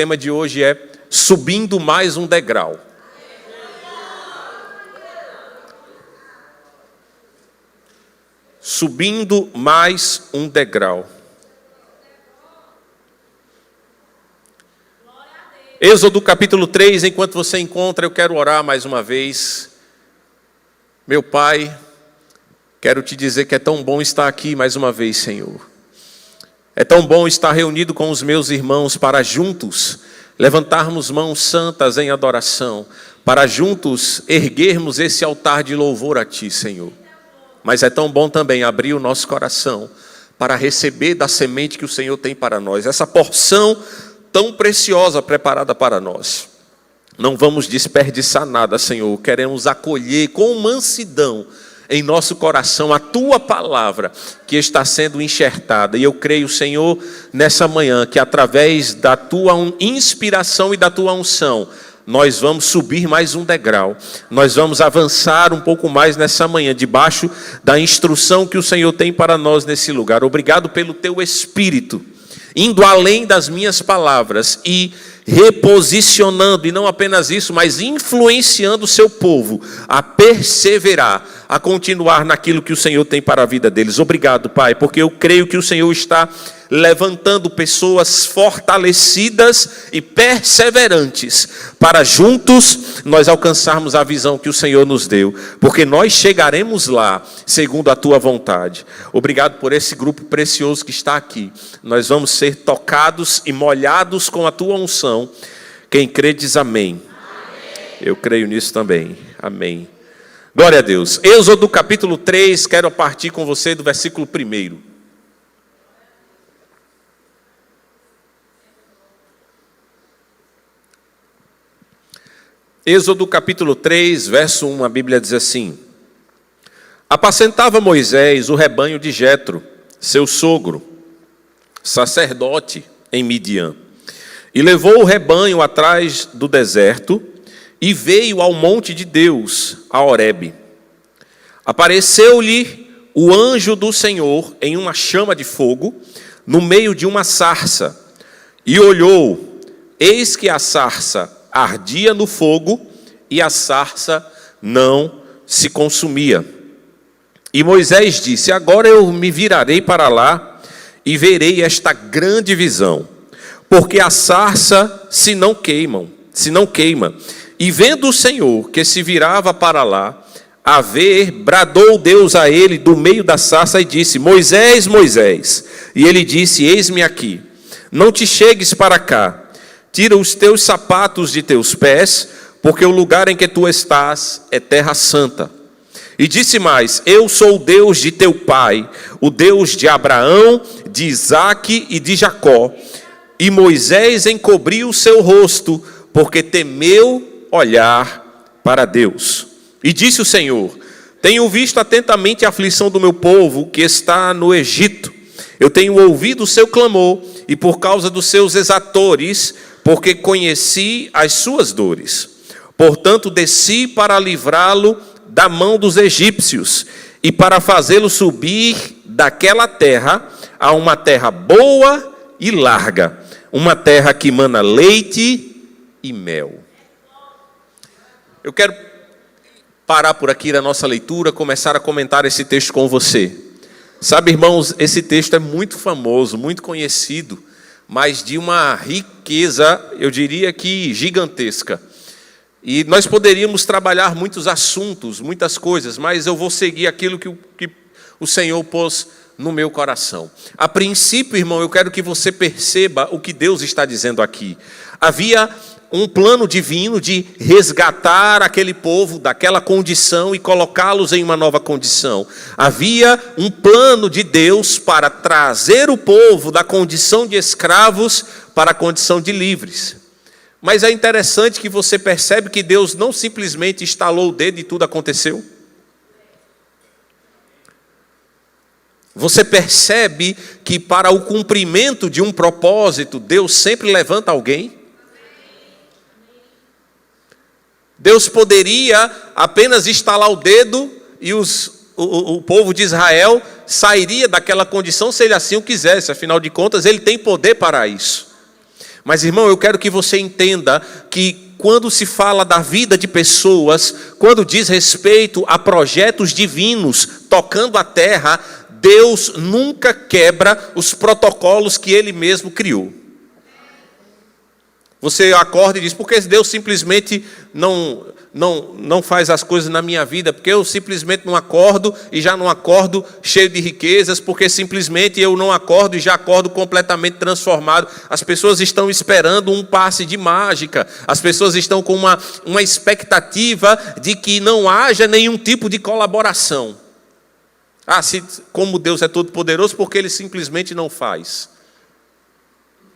tema de hoje é subindo mais um degrau. Subindo mais um degrau. Êxodo capítulo 3, enquanto você encontra, eu quero orar mais uma vez. Meu Pai, quero te dizer que é tão bom estar aqui mais uma vez, Senhor. É tão bom estar reunido com os meus irmãos para juntos levantarmos mãos santas em adoração, para juntos erguermos esse altar de louvor a Ti, Senhor. Mas é tão bom também abrir o nosso coração para receber da semente que o Senhor tem para nós, essa porção tão preciosa preparada para nós. Não vamos desperdiçar nada, Senhor. Queremos acolher com mansidão em nosso coração a Tua palavra que está sendo enxertada. E eu creio, Senhor, nessa manhã, que através da Tua inspiração e da Tua unção, nós vamos subir mais um degrau, nós vamos avançar um pouco mais nessa manhã, debaixo da instrução que o Senhor tem para nós nesse lugar. Obrigado pelo Teu Espírito, indo além das minhas palavras e reposicionando, e não apenas isso, mas influenciando o Seu povo a perseverar, a continuar naquilo que o Senhor tem para a vida deles. Obrigado, Pai, porque eu creio que o Senhor está levantando pessoas fortalecidas e perseverantes, para juntos nós alcançarmos a visão que o Senhor nos deu, porque nós chegaremos lá, segundo a Tua vontade. Obrigado por esse grupo precioso que está aqui. Nós vamos ser tocados e molhados com a Tua unção. Quem crê diz amém. Eu creio nisso também. Amém. Glória a Deus. Êxodo capítulo 3, quero partir com você do versículo 1. Êxodo capítulo 3, verso 1, a Bíblia diz assim: apacentava Moisés o rebanho de Jetro, seu sogro, sacerdote em Midian, e levou o rebanho atrás do deserto, e veio ao monte de Deus, a Horebe. Apareceu-lhe o anjo do Senhor em uma chama de fogo, no meio de uma sarça, e olhou, eis que a sarça ardia no fogo, e a sarça não se consumia. E Moisés disse: agora eu me virarei para lá, e verei esta grande visão, porque a sarça se não queima. E vendo o Senhor que se virava para lá, a ver, bradou Deus a ele do meio da sarça e disse: Moisés, Moisés. E ele disse: eis-me aqui. Não te chegues para cá. Tira os teus sapatos de teus pés, porque o lugar em que tu estás é terra santa. E disse mais: eu sou o Deus de teu pai, o Deus de Abraão, de Isaque e de Jacó. E Moisés encobriu o seu rosto, porque temeu olhar para Deus. E disse o Senhor: tenho visto atentamente a aflição do meu povo que está no Egito. Eu tenho ouvido o seu clamor, e por causa dos seus exatores, porque conheci as suas dores. Portanto, desci para livrá-lo da mão dos egípcios, e para fazê-lo subir daquela terra a uma terra boa e larga, uma terra que mana leite e mel. Eu quero parar por aqui na nossa leitura, começar a comentar esse texto com você. Sabe, irmãos, esse texto é muito famoso, muito conhecido, mas de uma riqueza, eu diria que gigantesca. E nós poderíamos trabalhar muitos assuntos, muitas coisas, mas eu vou seguir aquilo que o Senhor pôs no meu coração. A princípio, irmão, eu quero que você perceba o que Deus está dizendo aqui. Havia um plano divino de resgatar aquele povo daquela condição e colocá-los em uma nova condição. Havia um plano de Deus para trazer o povo da condição de escravos para a condição de livres. Mas é interessante que você percebe que Deus não simplesmente estalou o dedo e tudo aconteceu. Você percebe que para o cumprimento de um propósito, Deus sempre levanta alguém? Deus poderia apenas estalar o dedo e o povo de Israel sairia daquela condição se ele assim o quisesse. Afinal de contas, ele tem poder para isso. Mas, irmão, eu quero que você entenda que quando se fala da vida de pessoas, quando diz respeito a projetos divinos tocando a terra, Deus nunca quebra os protocolos que Ele mesmo criou. Você acorda e diz, por que Deus simplesmente não faz as coisas na minha vida? Porque eu simplesmente não acordo e já não acordo cheio de riquezas, porque simplesmente eu não acordo e já acordo completamente transformado. As pessoas estão esperando um passe de mágica, as pessoas estão com uma expectativa de que não haja nenhum tipo de colaboração. Como Deus é todo poderoso, porque Ele simplesmente não faz.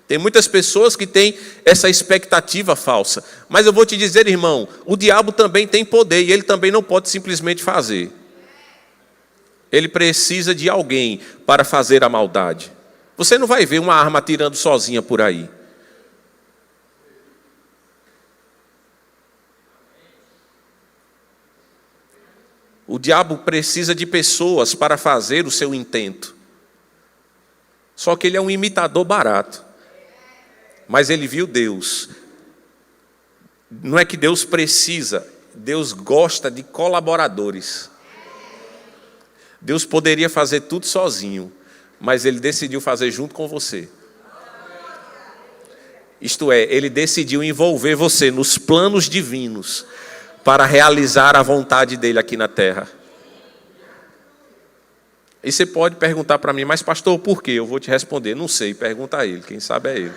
Tem muitas pessoas que têm essa expectativa falsa. Mas eu vou te dizer, irmão, o diabo também tem poder e ele também não pode simplesmente fazer. Ele precisa de alguém para fazer a maldade. Você não vai ver uma arma atirando sozinha por aí. O diabo precisa de pessoas para fazer o seu intento. Só que ele é um imitador barato. Mas ele viu Deus. Não é que Deus precisa, Deus gosta de colaboradores. Deus poderia fazer tudo sozinho, mas Ele decidiu fazer junto com você. Isto é, Ele decidiu envolver você nos planos divinos para realizar a vontade dEle aqui na terra. E você pode perguntar para mim, mas pastor, por quê? Eu vou te responder, não sei, pergunta a Ele, quem sabe é Ele.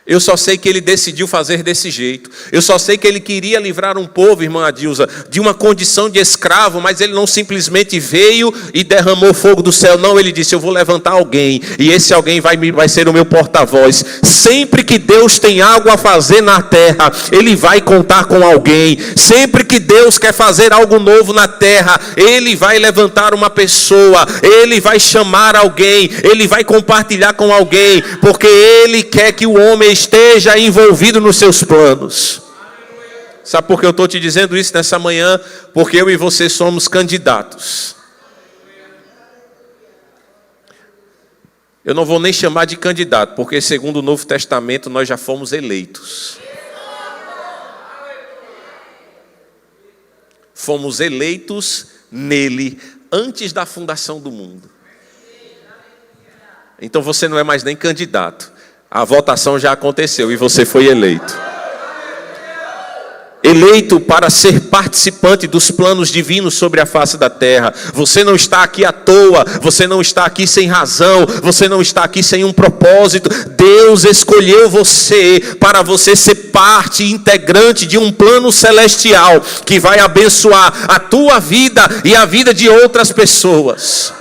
Eu só sei que Ele decidiu fazer desse jeito. Eu só sei que Ele queria livrar um povo, irmã Adilza, de uma condição de escravo, mas Ele não simplesmente veio e derramou fogo do céu. Não, Ele disse, eu vou levantar alguém, e esse alguém vai ser o meu porta-voz. Sempre que Deus tem algo a fazer na terra, Ele vai contar com alguém. Sempre que Deus quer fazer algo novo na terra, Ele vai levantar uma pessoa, Ele vai chamar alguém, Ele vai compartilhar com alguém, porque Ele quer que o homem esteja envolvido nos seus planos. Sabe por que eu estou te dizendo isso nessa manhã? Porque eu e você somos candidatos. Eu não vou nem chamar de candidato, porque segundo o Novo Testamento nós já fomos eleitos. Fomos eleitos nele antes da fundação do mundo. Então você não é mais nem candidato. A votação já aconteceu e você foi eleito. Eleito para ser participante dos planos divinos sobre a face da terra. Você não está aqui à toa, você não está aqui sem razão, você não está aqui sem um propósito. Deus escolheu você para você ser parte integrante de um plano celestial que vai abençoar a tua vida e a vida de outras pessoas.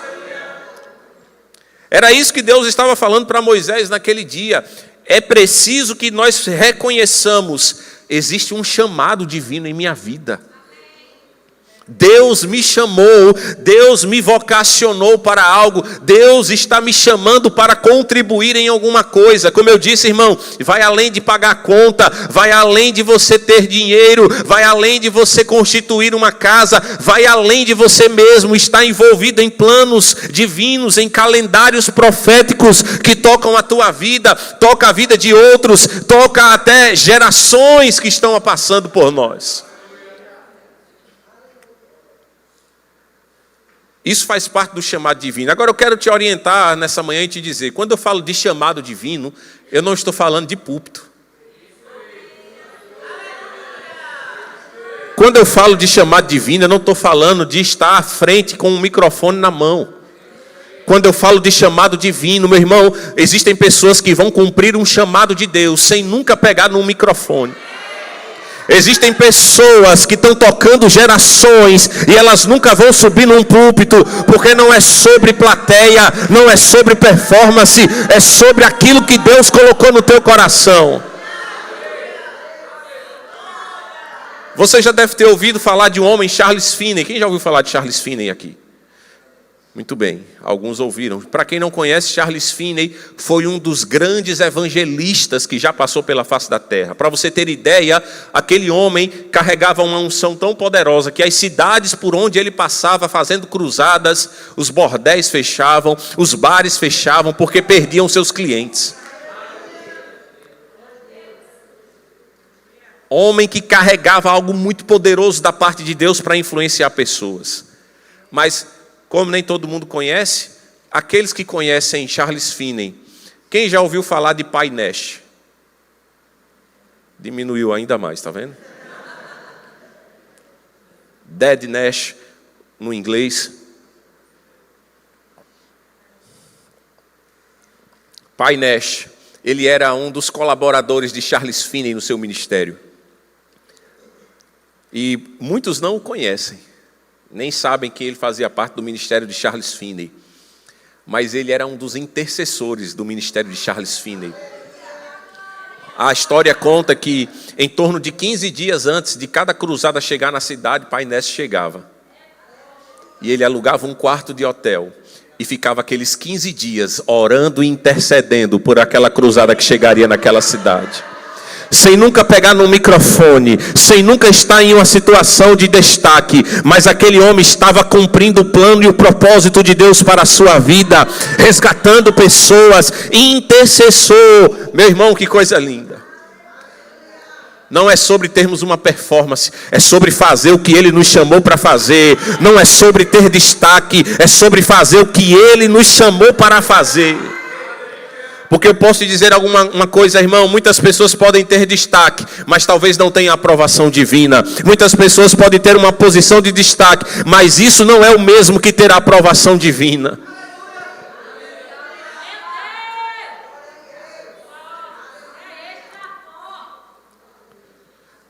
Era isso que Deus estava falando para Moisés naquele dia. É preciso que nós reconheçamos, existe um chamado divino em minha vida. Deus me chamou, Deus me vocacionou para algo, Deus está me chamando para contribuir em alguma coisa. Como eu disse, irmão, vai além de pagar a conta, vai além de você ter dinheiro, vai além de você constituir uma casa, vai além de você mesmo estar envolvido em planos divinos, em calendários proféticos que tocam a tua vida, toca a vida de outros, toca até gerações que estão passando por nós. Isso faz parte do chamado divino. Agora eu quero te orientar nessa manhã e te dizer, quando eu falo de chamado divino, eu não estou falando de púlpito. Quando eu falo de chamado divino, eu não estou falando de estar à frente com um microfone na mão. Quando eu falo de chamado divino, meu irmão, existem pessoas que vão cumprir um chamado de Deus sem nunca pegar num microfone. Existem pessoas que estão tocando gerações e elas nunca vão subir num púlpito, porque não é sobre plateia, não é sobre performance, é sobre aquilo que Deus colocou no teu coração. Você já deve ter ouvido falar de um homem, Charles Finney. Quem já ouviu falar de Charles Finney aqui? Muito bem, alguns ouviram. Para quem não conhece, Charles Finney foi um dos grandes evangelistas que já passou pela face da terra. Para você ter ideia, aquele homem carregava uma unção tão poderosa que as cidades por onde ele passava fazendo cruzadas, os bordéis fechavam, os bares fechavam porque perdiam seus clientes. Homem que carregava algo muito poderoso da parte de Deus para influenciar pessoas. Mas, como nem todo mundo conhece, aqueles que conhecem Charles Finney, quem já ouviu falar de Pai Nash? Diminuiu ainda mais, está vendo? Dad Nash, no inglês. Pai Nash, ele era um dos colaboradores de Charles Finney no seu ministério. E muitos não o conhecem, nem sabem que ele fazia parte do ministério de Charles Finney. Mas ele era um dos intercessores do ministério de Charles Finney. A história conta que em torno de 15 dias antes de cada cruzada chegar na cidade, Pai Nash chegava. E ele alugava um quarto de hotel e ficava aqueles 15 dias orando e intercedendo por aquela cruzada que chegaria naquela cidade. Sem nunca pegar no microfone, sem nunca estar em uma situação de destaque, mas aquele homem estava cumprindo o plano e o propósito de Deus para a sua vida, resgatando pessoas, intercessor. Meu irmão, que coisa linda. Não é sobre termos uma performance, é sobre fazer o que Ele nos chamou para fazer. Não é sobre ter destaque, é sobre fazer o que Ele nos chamou para fazer. Porque eu posso te dizer uma coisa, irmão, muitas pessoas podem ter destaque, mas talvez não tenham aprovação divina. Muitas pessoas podem ter uma posição de destaque, mas isso não é o mesmo que ter a aprovação divina.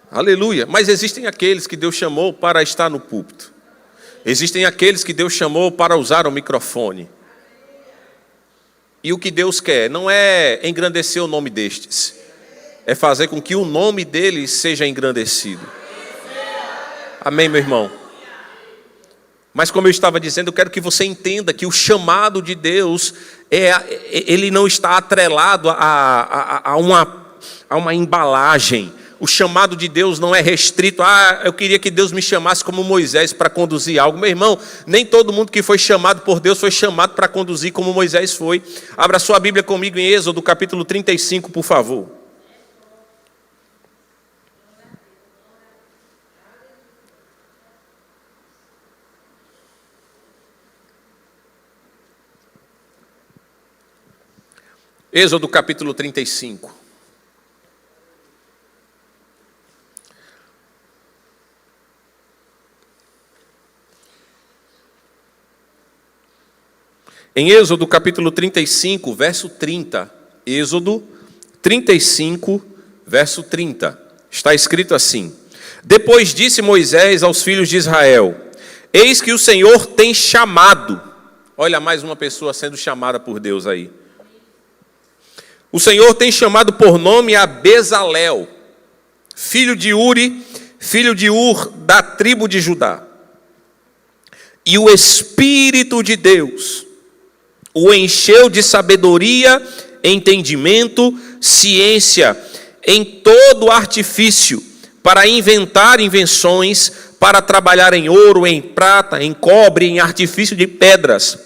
Aleluia. Mas existem aqueles que Deus chamou para estar no púlpito. Existem aqueles que Deus chamou para usar o microfone. E o que Deus quer não é engrandecer o nome destes, é fazer com que o nome deles seja engrandecido. Amém, meu irmão? Mas como eu estava dizendo, eu quero que você entenda que o chamado de Deus, ele não está atrelado a uma embalagem. O chamado de Deus não é restrito. Eu queria que Deus me chamasse como Moisés para conduzir algo. Meu irmão, nem todo mundo que foi chamado por Deus foi chamado para conduzir como Moisés foi. Abra sua Bíblia comigo em Êxodo, capítulo 35, por favor. Êxodo, capítulo 35. Em Êxodo capítulo 35, verso 30, Êxodo 35, verso 30, está escrito assim: Depois disse Moisés aos filhos de Israel: Eis que o Senhor tem chamado. Olha mais uma pessoa sendo chamada por Deus aí. O Senhor tem chamado por nome a Bezalel, filho de Uri, filho de Ur, da tribo de Judá. E o Espírito de Deus o encheu de sabedoria, entendimento, ciência, em todo artifício, para inventar invenções, para trabalhar em ouro, em prata, em cobre, em artifício de pedras,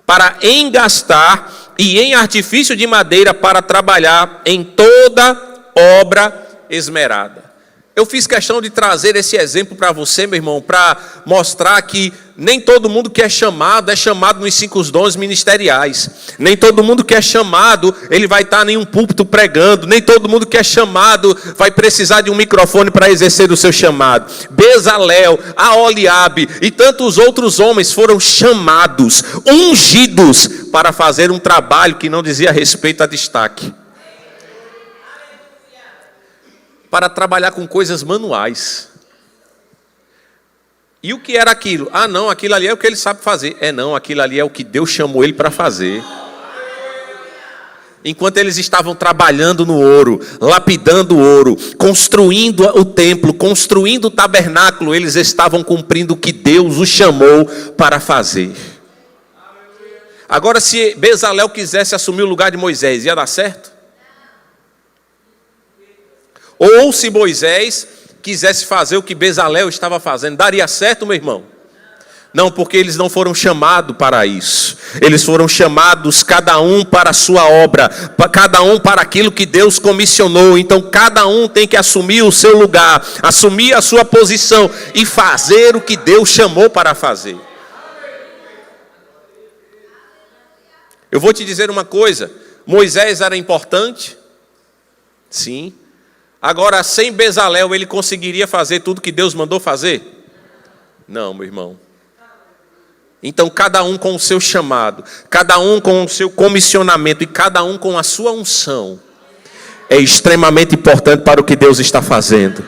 para engastar e em artifício de madeira, para trabalhar em toda obra esmerada. Eu fiz questão de trazer esse exemplo para você, meu irmão, para mostrar que nem todo mundo que é chamado nos 5 dons ministeriais. Nem todo mundo que é chamado, ele vai estar em um púlpito pregando. Nem todo mundo que é chamado vai precisar de um microfone para exercer o seu chamado. Bezalel, Aholiabe e tantos outros homens foram chamados, ungidos, para fazer um trabalho que não dizia respeito a destaque. Para trabalhar com coisas manuais. E o que era aquilo? Não, aquilo ali é o que ele sabe fazer. Não, aquilo ali é o que Deus chamou ele para fazer. Enquanto eles estavam trabalhando no ouro, lapidando o ouro, construindo o templo, construindo o tabernáculo, eles estavam cumprindo o que Deus os chamou para fazer. Agora, se Bezalel quisesse assumir o lugar de Moisés, ia dar certo? Ou se Moisés quisesse fazer o que Bezalel estava fazendo, daria certo, meu irmão? Não, porque eles não foram chamados para isso. Eles foram chamados cada um para a sua obra, cada um para aquilo que Deus comissionou. Então cada um tem que assumir o seu lugar, assumir a sua posição e fazer o que Deus chamou para fazer. Eu vou te dizer uma coisa, Moisés era importante? Sim. Agora, sem Bezalel, ele conseguiria fazer tudo que Deus mandou fazer? Não, meu irmão. Então, cada um com o seu chamado, cada um com o seu comissionamento e cada um com a sua unção é extremamente importante para o que Deus está fazendo.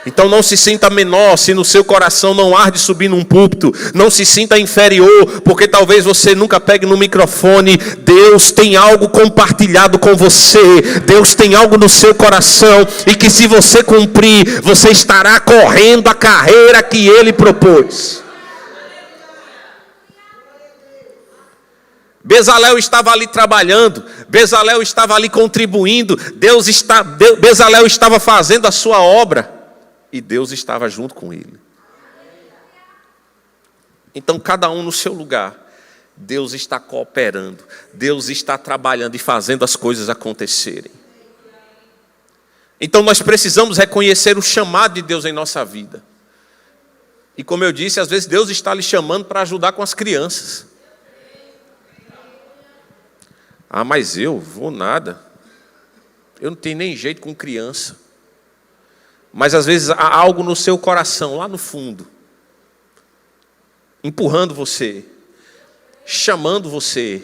Então não se sinta menor se no seu coração não arde subir num púlpito. Não se sinta inferior, porque talvez você nunca pegue no microfone. Deus tem algo compartilhado com você. Deus tem algo no seu coração. E que se você cumprir, você estará correndo a carreira que Ele propôs. Bezalel estava ali trabalhando, Bezalel estava ali contribuindo, Bezalel estava fazendo a sua obra e Deus estava junto com ele. Então cada um no seu lugar, Deus está cooperando, Deus está trabalhando e fazendo as coisas acontecerem. Então nós precisamos reconhecer o chamado de Deus em nossa vida. E como eu disse, às vezes Deus está lhe chamando para ajudar com as crianças. Ah, mas eu vou nada. Eu não tenho nem jeito com criança. Mas às vezes há algo no seu coração, lá no fundo, empurrando você, chamando você,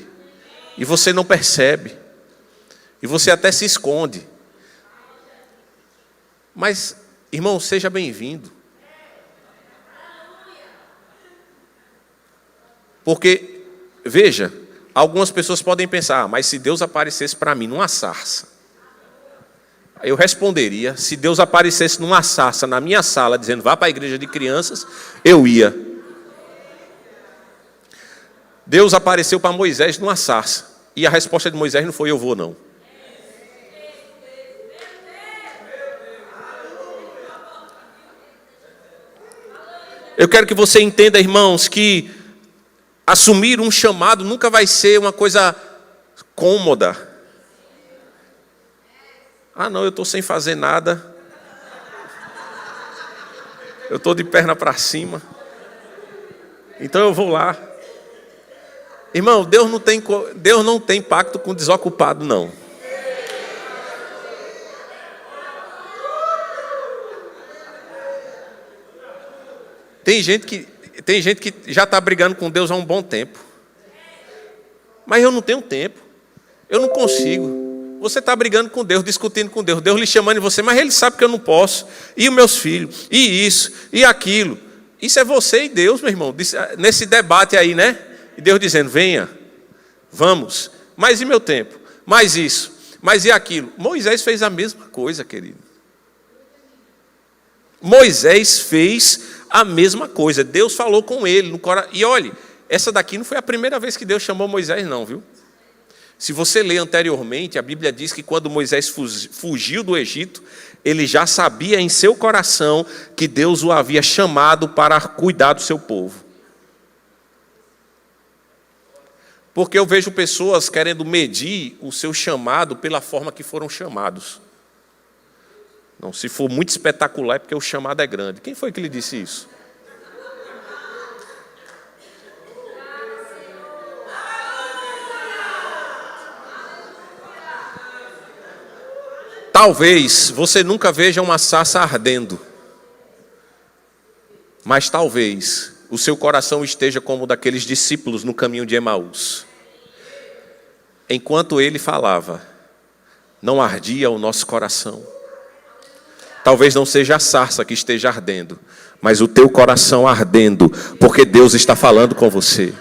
e você não percebe. E você até se esconde. Mas, irmão, seja bem-vindo. Porque, veja, algumas pessoas podem pensar, mas se Deus aparecesse para mim numa sarça, eu responderia, se Deus aparecesse numa sarça na minha sala, dizendo, vá para a igreja de crianças, eu ia. Deus apareceu para Moisés numa sarça, e a resposta de Moisés não foi, eu vou não. Eu quero que você entenda, irmãos, que assumir um chamado nunca vai ser uma coisa cômoda. Ah, não, eu estou sem fazer nada. Eu estou de perna para cima. Então eu vou lá. Irmão, Deus não tem pacto com desocupado, não. Tem gente que já está brigando com Deus há um bom tempo. Mas eu não tenho tempo. Eu não consigo. Você está brigando com Deus, discutindo com Deus. Deus lhe chamando em você, mas Ele sabe que eu não posso. E os meus filhos, e isso, e aquilo. Isso é você e Deus, meu irmão. Nesse debate aí, né? E Deus dizendo, venha, vamos. Mas e meu tempo? Mais isso, mas e aquilo? Moisés fez a mesma coisa, querido. Moisés fez a mesma coisa. Deus falou com ele no coração. E olhe, essa daqui não foi a primeira vez que Deus chamou Moisés, não, viu? Se você ler anteriormente, a Bíblia diz que quando Moisés fugiu do Egito, ele já sabia em seu coração que Deus o havia chamado para cuidar do seu povo. Porque eu vejo pessoas querendo medir o seu chamado pela forma que foram chamados. Não, se for muito espetacular é porque o chamado é grande. Quem foi que lhe disse isso? Talvez você nunca veja uma sarça ardendo, mas talvez o seu coração esteja como o daqueles discípulos no caminho de Emaús. Enquanto ele falava, não ardia o nosso coração. Talvez não seja a sarça que esteja ardendo, mas o teu coração ardendo, porque Deus está falando com você.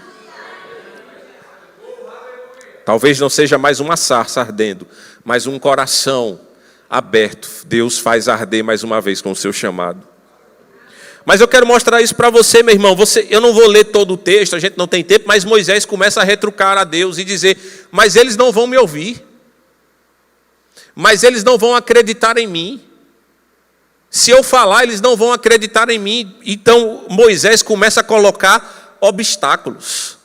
Talvez não seja mais uma sarça ardendo, mas um coração aberto. Deus faz arder mais uma vez com o seu chamado. Mas eu quero mostrar isso para você, meu irmão. Eu não vou ler todo o texto, a gente não tem tempo, mas Moisés começa a retrucar a Deus e dizer, mas eles não vão me ouvir. Mas eles não vão acreditar em mim. Se eu falar, eles não vão acreditar em mim. Então Moisés começa a colocar obstáculos.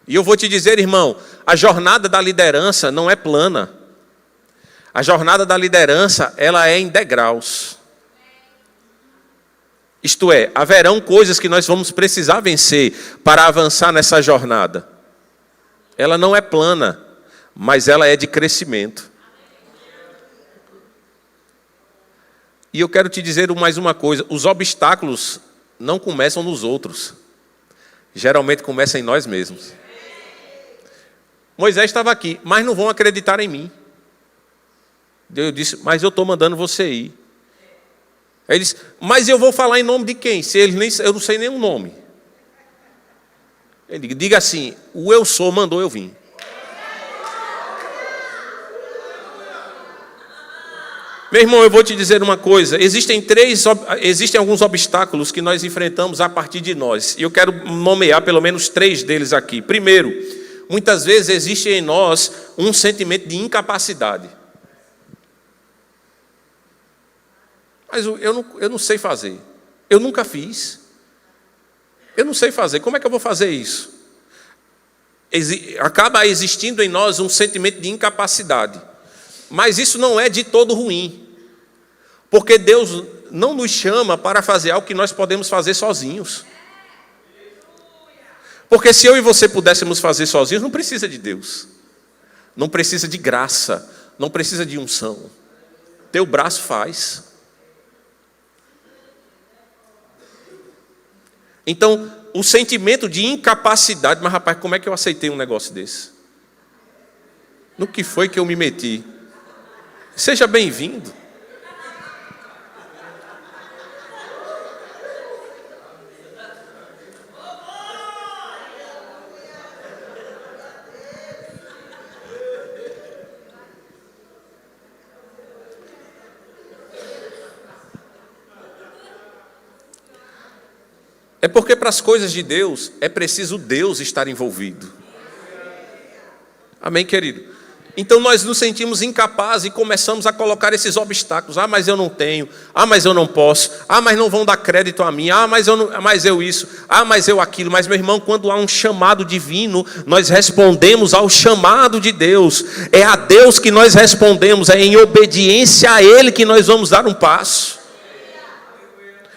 E eu vou te dizer, irmão, a jornada da liderança não é plana. A jornada da liderança, ela é em degraus. Isto é, haverão coisas que nós vamos precisar vencer para avançar nessa jornada. Ela não é plana, mas ela é de crescimento. E eu quero te dizer mais uma coisa: os obstáculos não começam nos outros, geralmente começam em nós mesmos. Moisés estava aqui, mas não vão acreditar em mim. Deus disse, mas eu estou mandando você ir. Aí ele disse, mas eu vou falar em nome de quem? Se eu não sei nenhum nome. Ele diga assim, o eu sou mandou eu vir. Meu irmão, eu vou te dizer uma coisa, existem alguns obstáculos que nós enfrentamos a partir de nós, e eu quero nomear pelo menos 3 deles aqui. Primeiro, muitas vezes existe em nós um sentimento de incapacidade. Mas eu não sei fazer. Eu nunca fiz. Eu não sei fazer. Como é que eu vou fazer isso? Acaba existindo em nós um sentimento de incapacidade. Mas isso não é de todo ruim. Porque Deus não nos chama para fazer algo que nós podemos fazer sozinhos. Porque se eu e você pudéssemos fazer sozinhos, não precisa de Deus. Não precisa de graça. Não precisa de unção. Teu braço faz. Então, o sentimento de incapacidade, mas rapaz, como é que eu aceitei um negócio desse? No que foi que eu me meti? Seja bem-vindo. É porque para as coisas de Deus é preciso Deus estar envolvido. Amém, querido? Então nós nos sentimos incapazes e começamos a colocar esses obstáculos. Ah, mas eu não tenho. Ah, mas eu não posso. Ah, mas não vão dar crédito a mim. Ah, mas eu isso. Ah, mas eu aquilo. Mas, meu irmão, quando há um chamado divino, nós respondemos ao chamado de Deus. É a Deus que nós respondemos. É em obediência a Ele que nós vamos dar um passo.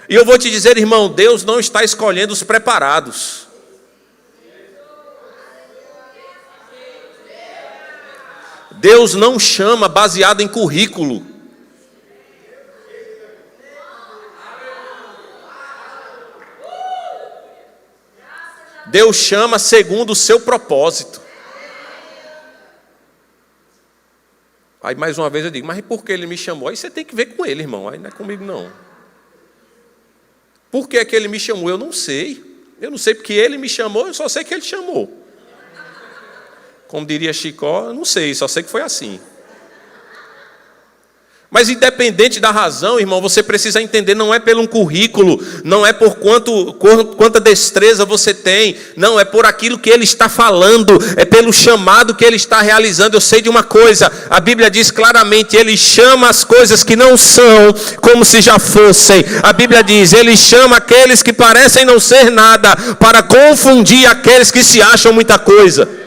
E eu vou te dizer, irmão, Deus não está escolhendo os preparados. Deus não chama baseado em currículo. Deus chama segundo o seu propósito. Aí mais uma vez eu digo, mas por que Ele me chamou? Aí você tem que ver com Ele, irmão. Aí não é comigo não. Por que é que Ele me chamou? Eu não sei. Eu não sei porque Ele me chamou, eu só sei que Ele chamou. Como diria Chicó, eu não sei, só sei que foi assim. Mas independente da razão, irmão, você precisa entender, não é pelo um currículo, não é por quanta destreza você tem, não, é por aquilo que Ele está falando, é pelo chamado que Ele está realizando. Eu sei de uma coisa, a Bíblia diz claramente, Ele chama as coisas que não são como se já fossem. A Bíblia diz, Ele chama aqueles que parecem não ser nada, para confundir aqueles que se acham muita coisa.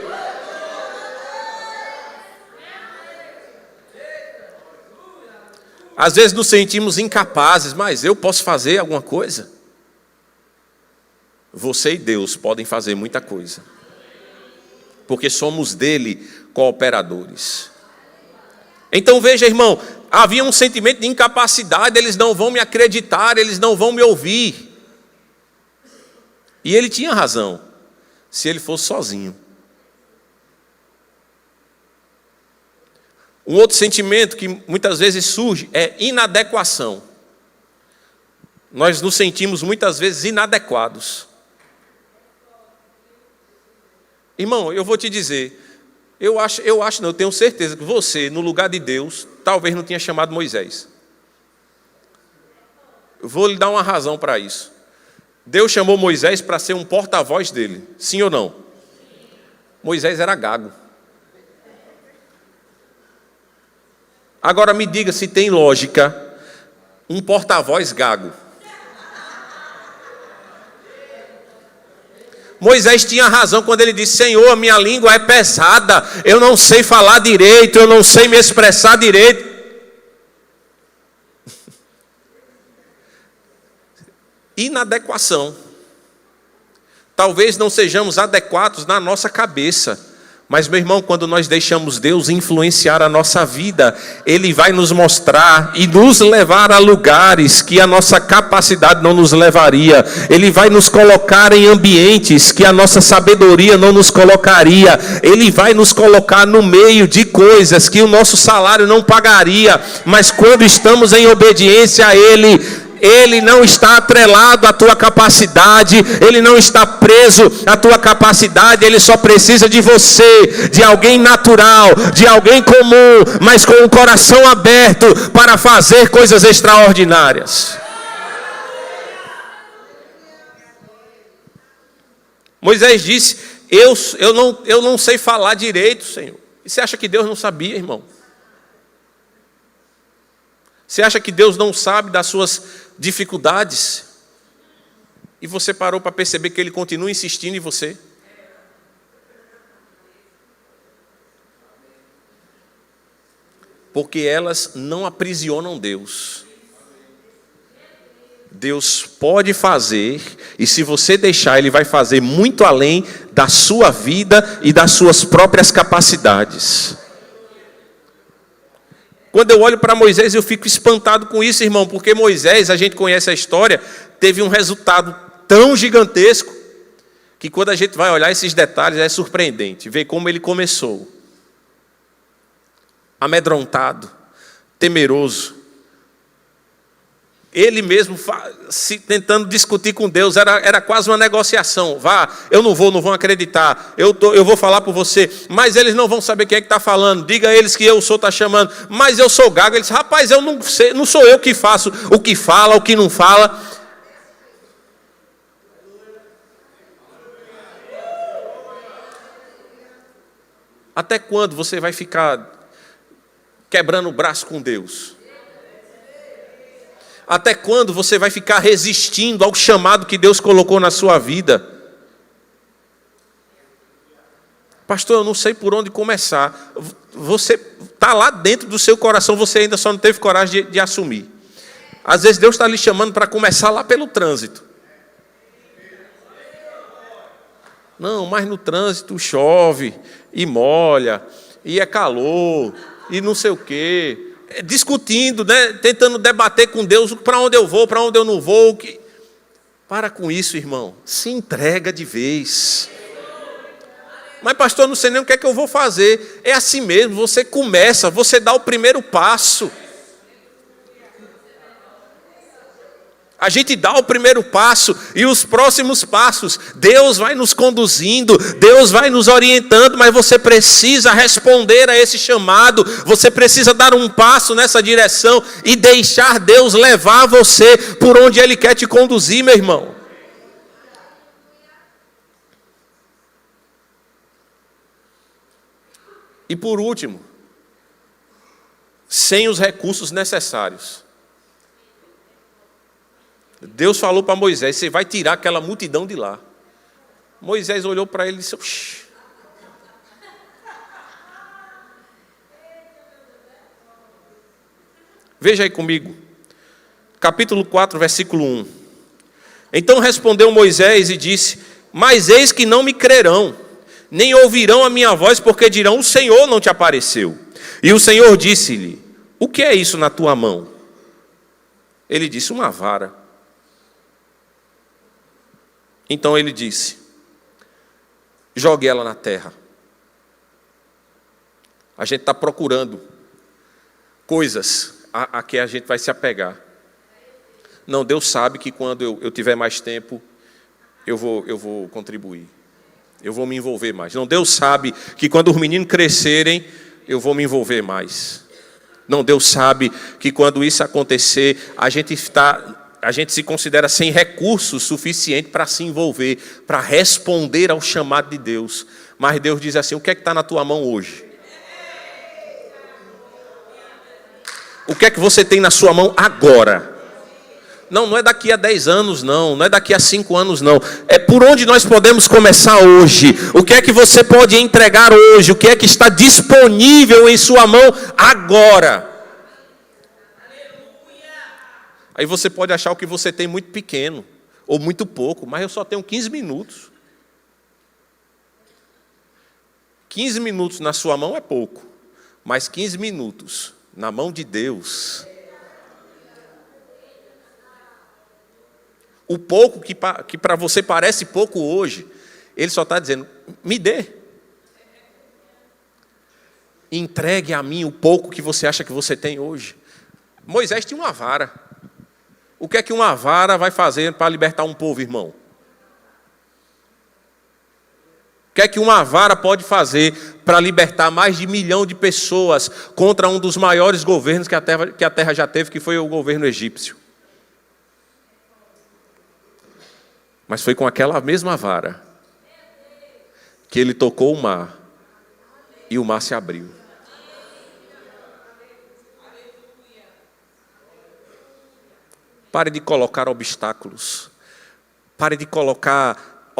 Às vezes nos sentimos incapazes, mas eu posso fazer alguma coisa? Você e Deus podem fazer muita coisa, porque somos dele cooperadores. Então veja, irmão, havia um sentimento de incapacidade, eles não vão me acreditar, eles não vão me ouvir. E ele tinha razão, se ele fosse sozinho. Um outro sentimento que muitas vezes surge é inadequação. Nós nos sentimos muitas vezes inadequados. Irmão, eu vou te dizer, eu tenho certeza que você, no lugar de Deus, talvez não tinha chamado Moisés. Eu vou lhe dar uma razão para isso. Deus chamou Moisés para ser um porta-voz dele, sim ou não? Moisés era gago. Agora me diga se tem lógica um porta-voz gago. Moisés tinha razão quando ele disse: Senhor, a minha língua é pesada, eu não sei falar direito, eu não sei me expressar direito. Inadequação. Talvez não sejamos adequados na nossa cabeça, mas, meu irmão, quando nós deixamos Deus influenciar a nossa vida, Ele vai nos mostrar e nos levar a lugares que a nossa capacidade não nos levaria. Ele vai nos colocar em ambientes que a nossa sabedoria não nos colocaria. Ele vai nos colocar no meio de coisas que o nosso salário não pagaria. Mas quando estamos em obediência a Ele não está atrelado à tua capacidade, Ele não está preso à tua capacidade, Ele só precisa de você, de alguém natural, de alguém comum, mas com o coração aberto para fazer coisas extraordinárias. Moisés disse: eu não sei falar direito, Senhor. E você acha que Deus não sabia, irmão? Você acha que Deus não sabe das suas dificuldades? E você parou para perceber que Ele continua insistindo em você? Porque elas não aprisionam Deus. Deus pode fazer, e se você deixar, Ele vai fazer muito além da sua vida e das suas próprias capacidades. Quando eu olho para Moisés, eu fico espantado com isso, irmão, porque Moisés, a gente conhece a história, teve um resultado tão gigantesco, que quando a gente vai olhar esses detalhes, é surpreendente, ver como ele começou. Amedrontado, temeroso. Ele mesmo tentando discutir com Deus, era quase uma negociação. Vá, eu não vão acreditar, eu vou falar por você, mas eles não vão saber quem é que está falando, diga a eles que eu sou, está chamando, mas eu sou gago. Ele disse: rapaz, eu não sei, não sou eu que faço o que fala, o que não fala. Até quando você vai ficar quebrando o braço com Deus? Até quando você vai ficar resistindo ao chamado que Deus colocou na sua vida? Pastor, eu não sei por onde começar. Você está lá dentro do seu coração, você ainda só não teve coragem de assumir. Às vezes Deus está lhe chamando para começar lá pelo trânsito. Não, mas no trânsito chove e molha, e é calor, e não sei o quê. Discutindo, né? Tentando debater com Deus para onde eu vou, para onde eu não vou. Para com isso, irmão. Se entrega de vez. Mas pastor, eu não sei nem o que é que eu vou fazer. É assim mesmo, você começa, você dá o primeiro passo. A gente dá o primeiro passo e os próximos passos, Deus vai nos conduzindo, Deus vai nos orientando, mas você precisa responder a esse chamado, você precisa dar um passo nessa direção e deixar Deus levar você por onde Ele quer te conduzir, meu irmão. E por último, sem os recursos necessários. Deus falou para Moisés: você vai tirar aquela multidão de lá. Moisés olhou para ele e disse: oxi. Veja aí comigo, capítulo 4, versículo 1. Então respondeu Moisés e disse: mas eis que não me crerão, nem ouvirão a minha voz, porque dirão: o Senhor não te apareceu. E o Senhor disse-lhe: o que é isso na tua mão? Ele disse: uma vara. Então ele disse: jogue ela na terra. A gente está procurando coisas a que a gente vai se apegar. Não, Deus sabe que quando eu tiver mais tempo, eu vou contribuir. Eu vou me envolver mais. Não, Deus sabe que quando os meninos crescerem, eu vou me envolver mais. Não, Deus sabe que quando isso acontecer, a gente se considera sem recursos suficientes para se envolver, para responder ao chamado de Deus. Mas Deus diz assim: o que é que está na tua mão hoje? O que é que você tem na sua mão agora? Não é daqui a 10 anos, não é daqui a 5 anos, não. É por onde nós podemos começar hoje. O que é que você pode entregar hoje? O que é que está disponível em sua mão agora? Aí você pode achar o que você tem muito pequeno, ou muito pouco, mas eu só tenho 15 minutos. 15 minutos na sua mão é pouco, mas 15 minutos na mão de Deus. O pouco que para você parece pouco hoje, Ele só está dizendo, me dê. Entregue a mim o pouco que você acha que você tem hoje. Moisés tinha uma vara. O que é que uma vara vai fazer para libertar um povo, irmão? O que é que uma vara pode fazer para libertar mais de 1 milhão de pessoas contra um dos maiores governos que a terra já teve, que foi o governo egípcio? Mas foi com aquela mesma vara que ele tocou o mar e o mar se abriu. Pare de colocar obstáculos. Pare de colocar...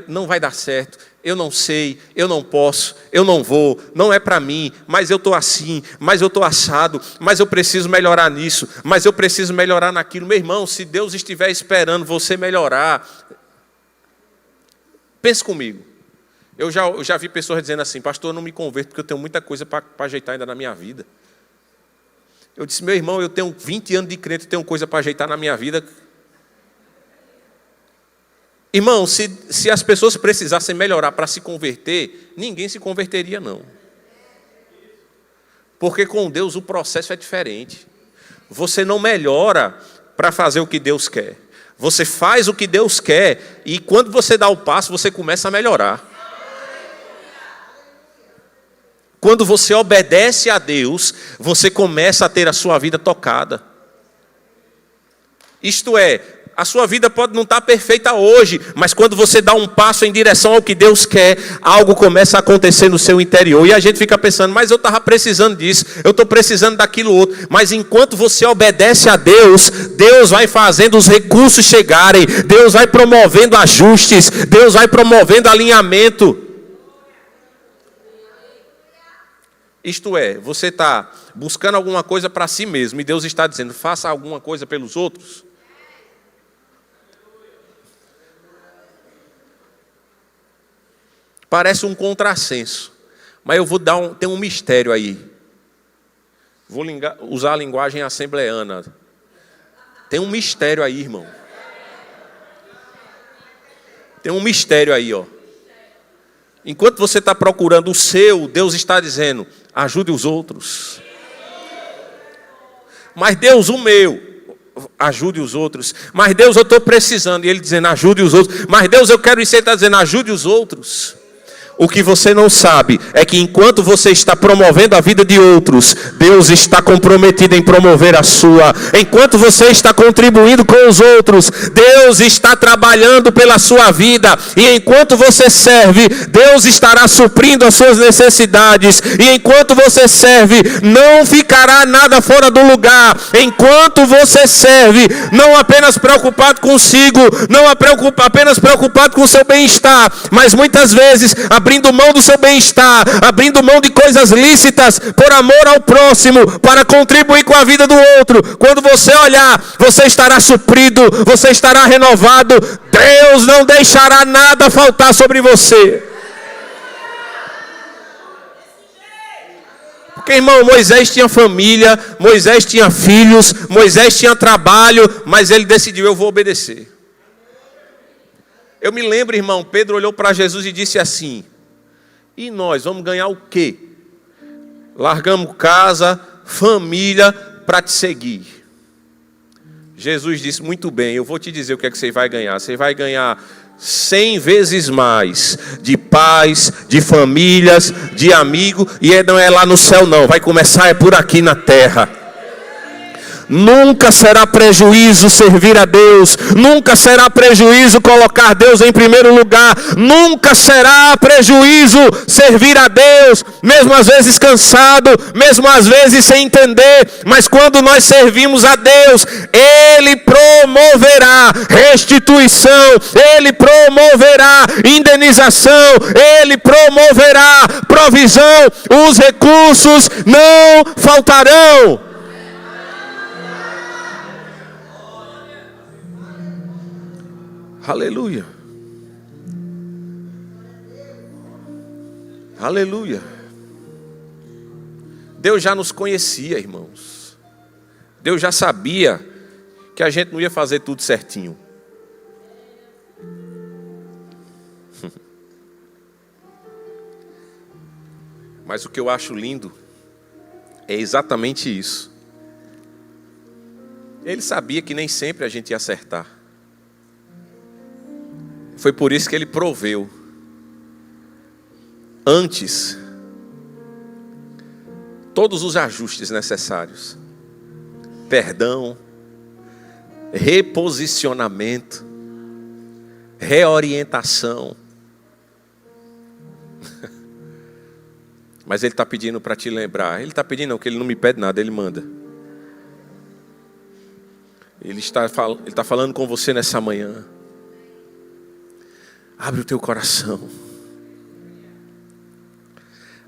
não vai dar certo, eu não sei, eu não posso, eu não vou, não é para mim, mas eu estou assim, mas eu estou assado, mas eu preciso melhorar nisso, mas eu preciso melhorar naquilo. Meu irmão, se Deus estiver esperando você melhorar, pense comigo. Eu já vi pessoas dizendo assim, pastor, eu não me converto porque eu tenho muita coisa para ajeitar ainda na minha vida. Eu disse, meu irmão, eu tenho 20 anos de crente, tenho coisa para ajeitar na minha vida. Irmão, se as pessoas precisassem melhorar para se converter, ninguém se converteria, não. Porque com Deus o processo é diferente. Você não melhora para fazer o que Deus quer. Você faz o que Deus quer e quando você dá o passo, você começa a melhorar. Quando você obedece a Deus, você começa a ter a sua vida tocada. Isto é, a sua vida pode não estar perfeita hoje, mas quando você dá um passo em direção ao que Deus quer, algo começa a acontecer no seu interior. E a gente fica pensando, mas eu estava precisando disso, eu estou precisando daquilo outro. Mas enquanto você obedece a Deus, Deus vai fazendo os recursos chegarem, Deus vai promovendo ajustes, Deus vai promovendo alinhamento. Isto é, você está buscando alguma coisa para si mesmo, e Deus está dizendo, faça alguma coisa pelos outros. Parece um contrassenso, mas eu vou tem um mistério aí. Vou usar a linguagem assembleana. Tem um mistério aí, irmão. Tem um mistério aí, ó. Enquanto você está procurando o seu, Deus está dizendo, ajude os outros. Mas Deus, o meu, ajude os outros. Mas Deus, eu estou precisando. E Ele dizendo, ajude os outros. Mas Deus, eu quero isso. Ele está dizendo, ajude os outros. O que você não sabe é que enquanto você está promovendo a vida de outros, Deus está comprometido em promover a sua. Enquanto você está contribuindo com os outros, Deus está trabalhando pela sua vida. E enquanto você serve, Deus estará suprindo as suas necessidades. E enquanto você serve, não ficará nada fora do lugar. Enquanto você serve, não apenas preocupado consigo, não apenas preocupado com o seu bem-estar, mas muitas vezes abrindo mão do seu bem-estar, abrindo mão de coisas lícitas por amor ao próximo, para contribuir com a vida do outro. Quando você olhar, você estará suprido, você estará renovado. Deus não deixará nada faltar sobre você. Porque, irmão, Moisés tinha família, Moisés tinha filhos, Moisés tinha trabalho, mas ele decidiu, eu vou obedecer. Eu me lembro, irmão, Pedro olhou para Jesus e disse assim, e nós vamos ganhar o quê? Largamos casa, família, para te seguir. Jesus disse, muito bem, eu vou te dizer o que é que você vai ganhar. Você vai ganhar 100 vezes mais de paz, de famílias, de amigo, e não é lá no céu não, vai começar é por aqui na terra. Nunca será prejuízo servir a Deus. Nunca será prejuízo colocar Deus em primeiro lugar. Nunca será prejuízo servir a Deus, mesmo às vezes cansado, mesmo às vezes sem entender. Mas quando nós servimos a Deus, Ele promoverá restituição, Ele promoverá indenização, Ele promoverá provisão. Os recursos não faltarão. Aleluia. Aleluia. Deus já nos conhecia, irmãos. Deus já sabia que a gente não ia fazer tudo certinho. Mas o que eu acho lindo é exatamente isso. Ele sabia que nem sempre a gente ia acertar. Foi por isso que Ele proveu antes todos os ajustes necessários. Perdão, reposicionamento, reorientação. Mas Ele está pedindo para te lembrar. Ele está pedindo não, que Ele não me pede nada, Ele manda. Ele está falando com você nessa manhã. Abre o teu coração.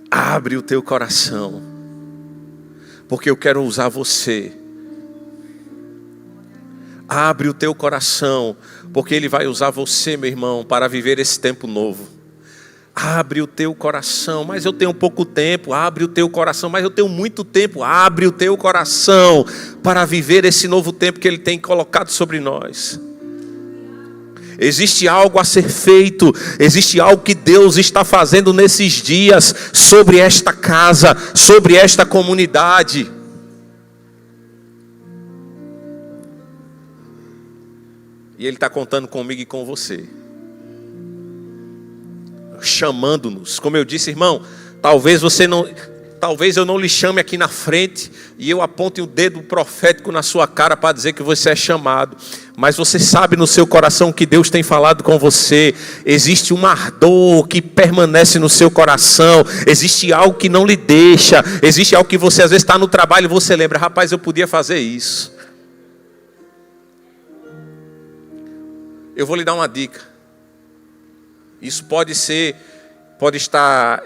Abre o teu coração. Porque eu quero usar você. Abre o teu coração. Porque Ele vai usar você, meu irmão, para viver esse tempo novo. Abre o teu coração. Mas eu tenho pouco tempo. Abre o teu coração. Mas eu tenho muito tempo. Abre o teu coração para viver esse novo tempo que Ele tem colocado sobre nós. Existe algo a ser feito, existe algo que Deus está fazendo nesses dias sobre esta casa, sobre esta comunidade. E Ele está contando comigo e com você, chamando-nos. Como eu disse, irmão, talvez eu não lhe chame aqui na frente e eu aponte o dedo profético na sua cara para dizer que você é chamado. Mas você sabe no seu coração que Deus tem falado com você. Existe um ardor que permanece no seu coração. Existe algo que não lhe deixa. Existe algo que você às vezes está no trabalho e você lembra, rapaz, eu podia fazer isso. Eu vou lhe dar uma dica. Isso pode estar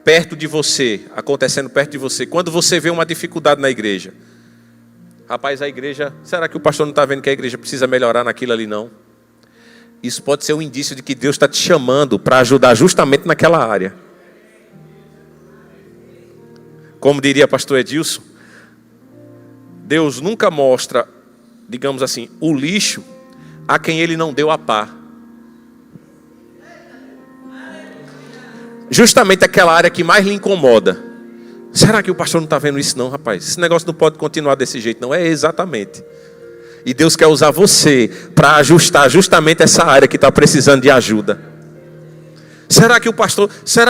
perto de você, acontecendo perto de você. Quando você vê uma dificuldade na igreja, rapaz, a igreja, será que o pastor não está vendo que a igreja precisa melhorar naquilo ali não? Isso pode ser um indício de que Deus está te chamando para ajudar justamente naquela área. Como diria pastor Edilson, Deus nunca mostra, digamos assim, o lixo a quem Ele não deu a pá. Justamente aquela área que mais lhe incomoda. Será que o pastor não está vendo isso não, rapaz? Esse negócio não pode continuar desse jeito não. É exatamente. E Deus quer usar você para ajustar justamente essa área que está precisando de ajuda. Será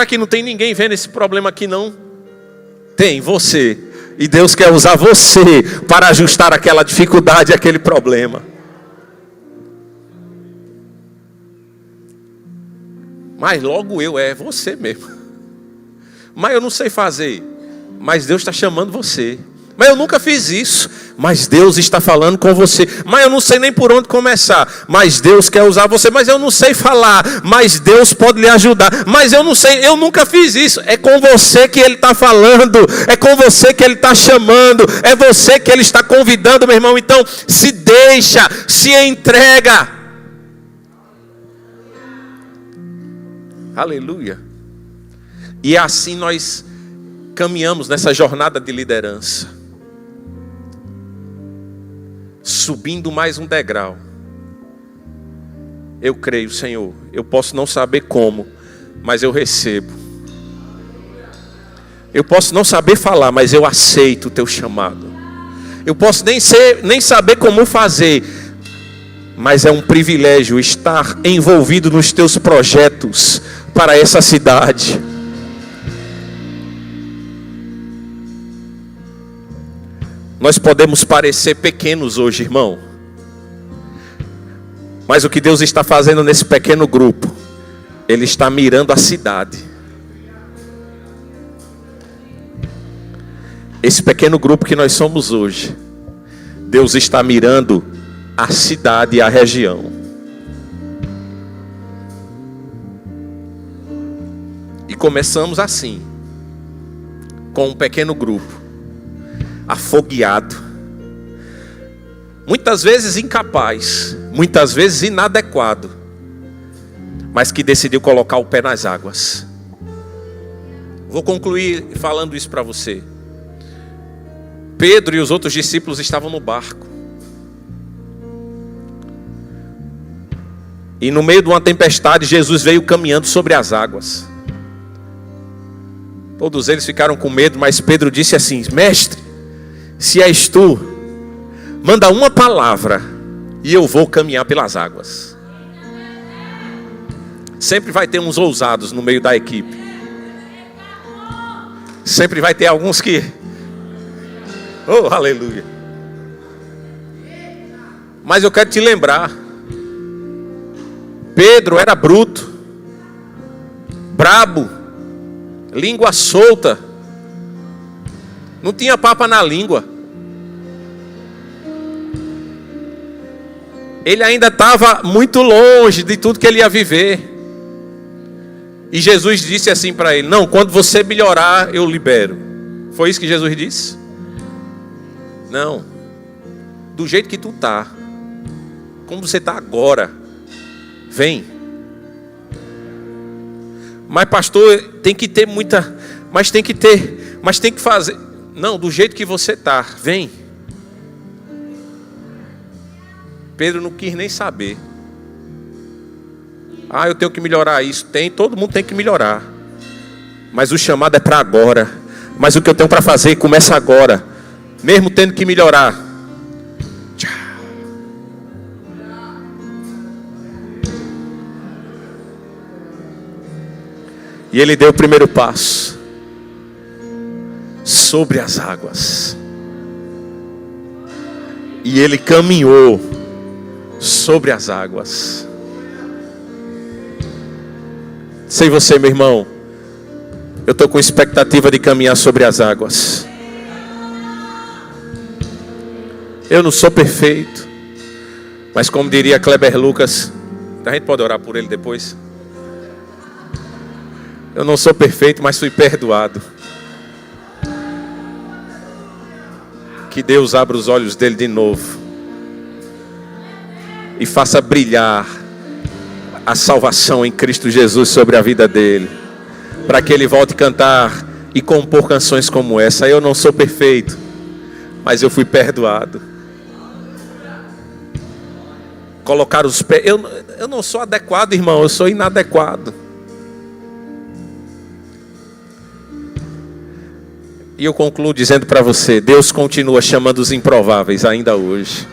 que não tem ninguém vendo esse problema aqui não? Tem, você. E Deus quer usar você para ajustar aquela dificuldade, aquele problema. Mas logo é você mesmo. Mas eu não sei fazer. Mas Deus está chamando você. Mas eu nunca fiz isso. Mas Deus está falando com você. Mas eu não sei nem por onde começar. Mas Deus quer usar você. Mas eu não sei falar. Mas Deus pode lhe ajudar. Mas eu não sei, eu nunca fiz isso. É com você que Ele está falando. É com você que Ele está chamando. É você que Ele está convidando, meu irmão. Então, se deixa, se entrega. Aleluia. E assim nós caminhamos nessa jornada de liderança, subindo mais um degrau. Eu creio, Senhor, eu posso não saber como, mas eu recebo. Eu posso não saber falar, mas eu aceito o teu chamado. Eu posso nem saber como fazer, mas é um privilégio estar envolvido nos teus projetos para essa cidade. Nós podemos parecer pequenos hoje, irmão. Mas o que Deus está fazendo nesse pequeno grupo, Ele está mirando a cidade. Esse pequeno grupo que nós somos hoje, Deus está mirando a cidade e a região. E começamos assim, com um pequeno grupo, afogueado, muitas vezes incapaz, muitas vezes inadequado, mas que decidiu colocar o pé nas águas. Vou concluir falando isso para você. Pedro e os outros discípulos estavam no barco. E no meio de uma tempestade, Jesus veio caminhando sobre as águas. Todos eles ficaram com medo, mas Pedro disse assim: Mestre, se és tu, manda uma palavra e eu vou caminhar pelas águas. Sempre vai ter uns ousados no meio da equipe. Sempre vai ter alguns que... Oh, aleluia. Mas eu quero te lembrar, Pedro era bruto, brabo, língua solta, não tinha papa na língua. Ele ainda estava muito longe de tudo que ele ia viver. E Jesus disse assim para ele: não, quando você melhorar, eu libero. Foi isso que Jesus disse? Não. Do jeito que tu tá, como você tá agora, vem. Mas pastor, tem que ter muita, mas tem que fazer. Não, do jeito que você tá, vem. Pedro não quis nem saber. Ah, eu tenho que melhorar isso. Todo mundo tem que melhorar. Mas o chamado é para agora. Mas o que eu tenho para fazer começa agora. Mesmo tendo que melhorar. E ele deu o primeiro passo sobre as águas. E ele caminhou sobre as águas. Sei você, meu irmão, eu estou com expectativa de caminhar sobre as águas. Eu não sou perfeito, mas como diria Kleber Lucas, a gente pode orar por ele depois. Eu não sou perfeito, mas fui perdoado. Que Deus abra os olhos dele de novo e faça brilhar a salvação em Cristo Jesus sobre a vida dele, para que ele volte a cantar e compor canções como essa. Eu não sou perfeito, mas eu fui perdoado. Colocar os pés. Eu não sou adequado, irmão, eu sou inadequado. E eu concluo dizendo para você: Deus continua chamando os improváveis ainda hoje.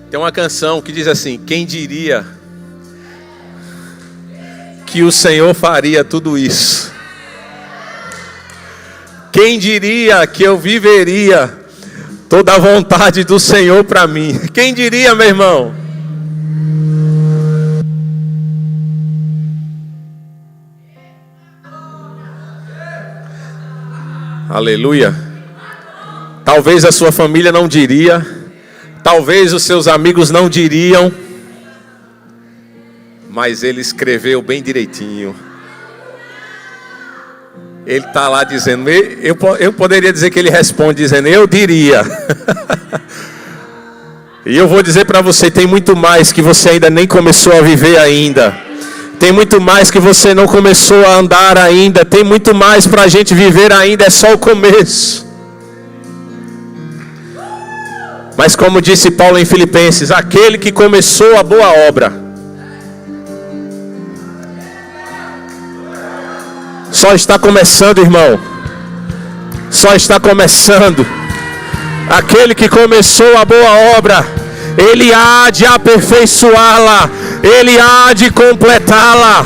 Tem uma canção que diz assim: quem diria que o Senhor faria tudo isso? Quem diria que eu viveria toda a vontade do Senhor para mim? Quem diria, meu irmão? Aleluia. Talvez a sua família não diria, talvez os seus amigos não diriam, mas ele escreveu bem direitinho. Ele está lá dizendo, eu poderia dizer que ele responde dizendo, eu diria. E eu vou dizer para você, tem muito mais que você ainda nem começou a viver ainda. Tem muito mais que você não começou a andar ainda. Tem muito mais para a gente viver ainda, é só o começo. Mas como disse Paulo em Filipenses, aquele que começou a boa obra, só está começando, irmão. Só está começando. Aquele que começou a boa obra, Ele há de aperfeiçoá-la, Ele há de completá-la.